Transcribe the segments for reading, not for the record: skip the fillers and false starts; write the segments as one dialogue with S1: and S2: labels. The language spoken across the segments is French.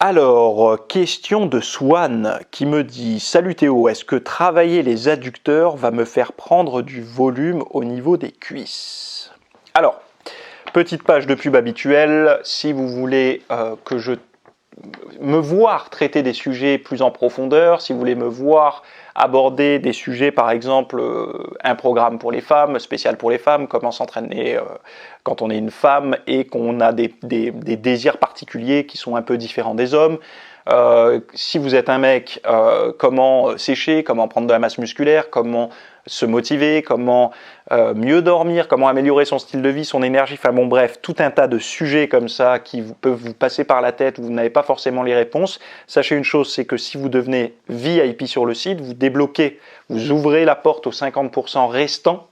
S1: Alors, question de Swan qui me dit « Salut Théo, est-ce que travailler les adducteurs va me faire prendre du volume au niveau des cuisses ?» Alors, petite page de pub habituelle, si vous voulez que je me voir traiter des sujets plus en profondeur, si vous voulez me voir aborder des sujets, par exemple un programme pour les femmes, spécial pour les femmes, comment s'entraîner quand on est une femme et qu'on a des désirs particuliers qui sont un peu différents des hommes. Si vous êtes un mec, comment sécher, comment prendre de la masse musculaire, comment se motiver, comment mieux dormir, comment améliorer son style de vie, son énergie, enfin bon bref, tout un tas de sujets comme ça qui peuvent vous passer par la tête, où vous n'avez pas forcément les réponses. Sachez une chose, c'est que si vous devenez VIP sur le site, vous débloquez, vous ouvrez la porte aux 50% restants,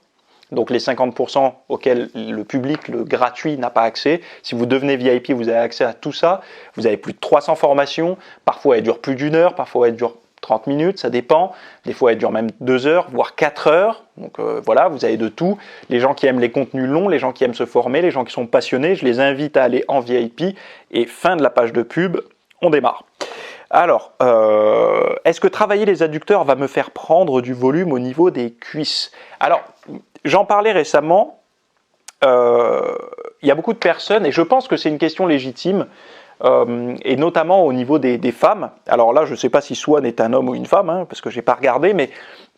S1: donc les 50% auxquels le public, le gratuit, n'a pas accès. Si vous devenez VIP, vous avez accès à tout ça. Vous avez plus de 300 formations. Parfois, elles durent plus d'1 heure, parfois elles durent 30 minutes, ça dépend. Des fois, elles durent même 2 heures, voire 4 heures. Donc voilà, vous avez de tout. Les gens qui aiment les contenus longs, les gens qui aiment se former, les gens qui sont passionnés, je les invite à aller en VIP. Et fin de la page de pub, on démarre. Alors, est-ce que travailler les adducteurs va me faire prendre du volume au niveau des cuisses? Alors, j'en parlais récemment, il y a beaucoup de personnes, et je pense que c'est une question légitime, et notamment au niveau des femmes. Alors là, je ne sais pas si Swan est un homme ou une femme, hein, parce que je n'ai pas regardé, mais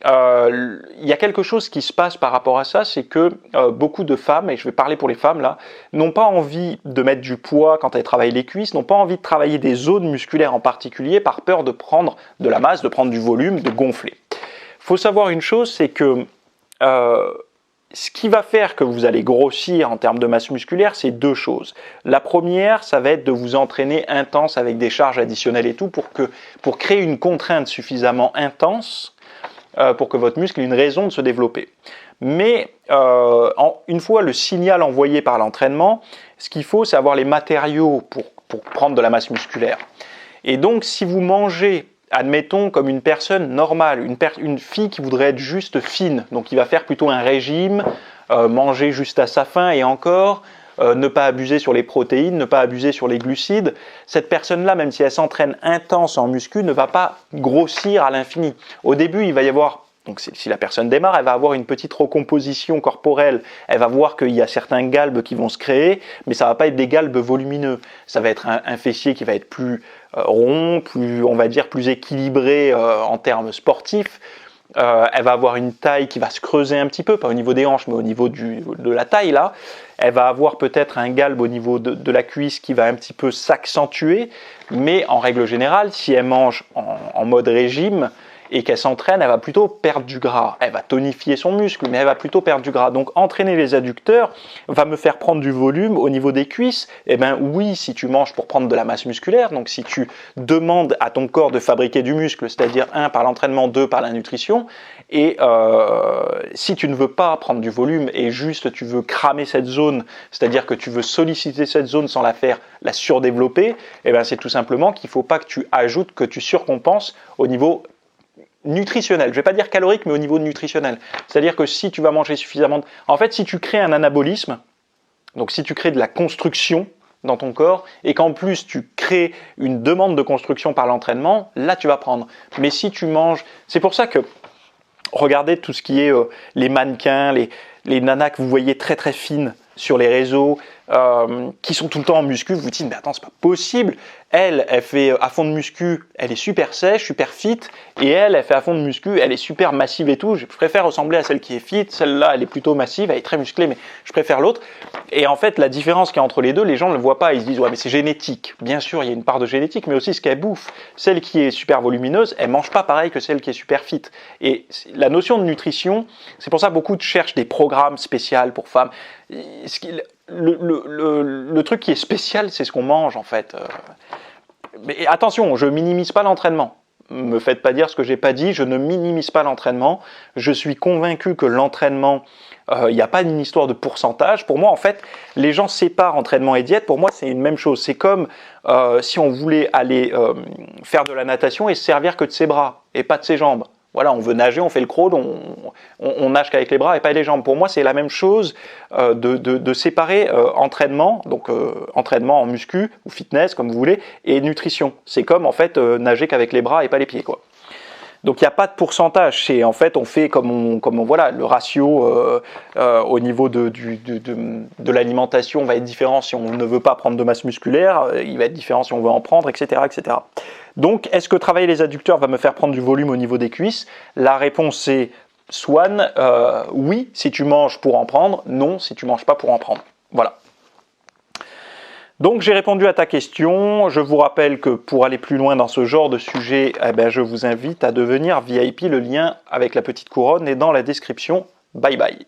S1: il y a quelque chose qui se passe par rapport à ça, c'est que beaucoup de femmes, et je vais parler pour les femmes là, n'ont pas envie de mettre du poids quand elles travaillent les cuisses, n'ont pas envie de travailler des zones musculaires en particulier par peur de prendre de la masse, de prendre du volume, de gonfler. Il faut savoir une chose, c'est que ce qui va faire que vous allez grossir en termes de masse musculaire, c'est deux choses. La première, ça va être de vous entraîner intense avec des charges additionnelles et tout pour créer une contrainte suffisamment intense pour que votre muscle ait une raison de se développer. Mais une fois le signal envoyé par l'entraînement, ce qu'il faut, c'est avoir les matériaux pour prendre de la masse musculaire. Et donc, si vous mangez, admettons, comme une personne normale, une fille qui voudrait être juste fine, donc qui va faire plutôt un régime, manger juste à sa faim et encore, ne pas abuser sur les protéines, ne pas abuser sur les glucides, cette personne-là, même si elle s'entraîne intense en muscu, ne va pas grossir à l'infini. Au début, il va y avoir, donc si la personne démarre, elle va avoir une petite recomposition corporelle, elle va voir qu'il y a certains galbes qui vont se créer, mais ça ne va pas être des galbes volumineux, ça va être un fessier qui va être plus rond, plus, on va dire, plus équilibré en termes sportifs. Elle va avoir une taille qui va se creuser un petit peu, pas au niveau des hanches, mais au niveau de la taille là. Elle va avoir peut-être un galbe au niveau de la cuisse qui va un petit peu s'accentuer, mais en règle générale, si elle mange en mode régime et qu'elle s'entraîne, elle va plutôt perdre du gras. Elle va tonifier son muscle, mais elle va plutôt perdre du gras. Donc entraîner les adducteurs va me faire prendre du volume au niveau des cuisses. Eh bien oui, si tu manges pour prendre de la masse musculaire, donc si tu demandes à ton corps de fabriquer du muscle, c'est-à-dire 1 par l'entraînement, 2 par la nutrition, et si tu ne veux pas prendre du volume et juste tu veux cramer cette zone, c'est-à-dire que tu veux solliciter cette zone sans la surdévelopper, eh bien c'est tout simplement qu'il ne faut pas que tu ajoutes, que tu surcompenses au niveau nutritionnel, je ne vais pas dire calorique, mais au niveau nutritionnel. C'est-à-dire que si tu vas manger suffisamment... En fait, si tu crées un anabolisme, donc si tu crées de la construction dans ton corps, et qu'en plus tu crées une demande de construction par l'entraînement, là tu vas prendre. Mais si tu manges... C'est pour ça que, regardez tout ce qui est les mannequins, les nanas que vous voyez très très fines sur les réseaux, qui sont tout le temps en muscu, vous vous dites, mais attends, c'est pas possible. Elle fait à fond de muscu, elle est super sèche, super fit, et elle fait à fond de muscu, elle est super massive et tout. Je préfère ressembler à celle qui est fit, celle-là, elle est plutôt massive, elle est très musclée, mais je préfère l'autre. Et en fait, la différence qu'il y a entre les deux, les gens ne le voient pas, ils se disent, ouais, mais c'est génétique. Bien sûr, il y a une part de génétique, mais aussi ce qu'elle bouffe. Celle qui est super volumineuse, elle mange pas pareil que celle qui est super fit. Et la notion de nutrition, c'est pour ça que beaucoup cherchent des programmes spéciaux pour femmes. Le truc qui est spécial, c'est ce qu'on mange en fait. Mais attention, je minimise pas l'entraînement. Me faites pas dire ce que j'ai pas dit, je ne minimise pas l'entraînement. Je suis convaincu que l'entraînement, il n'y a pas une histoire de pourcentage. Pour moi, en fait, les gens séparent entraînement et diète. Pour moi, c'est une même chose. C'est comme si on voulait aller faire de la natation et se servir que de ses bras et pas de ses jambes. Voilà, on veut nager, on fait le crawl, on nage qu'avec les bras et pas les jambes. Pour moi, c'est la même chose de séparer entraînement, donc entraînement en muscu ou fitness, comme vous voulez, et nutrition. C'est comme en fait nager qu'avec les bras et pas les pieds, quoi. Donc il n'y a pas de pourcentage, c'est en fait on fait voilà, le ratio au niveau de l'alimentation va être différent si on ne veut pas prendre de masse musculaire, il va être différent si on veut en prendre, etc. etc. Donc est-ce que travailler les adducteurs va me faire prendre du volume au niveau des cuisses? La réponse est Swan, oui si tu manges pour en prendre, non si tu ne manges pas pour en prendre. Voilà. Donc j'ai répondu à ta question. Je vous rappelle que pour aller plus loin dans ce genre de sujet, eh ben, je vous invite à devenir VIP. Le lien avec la petite couronne est dans la description. Bye bye.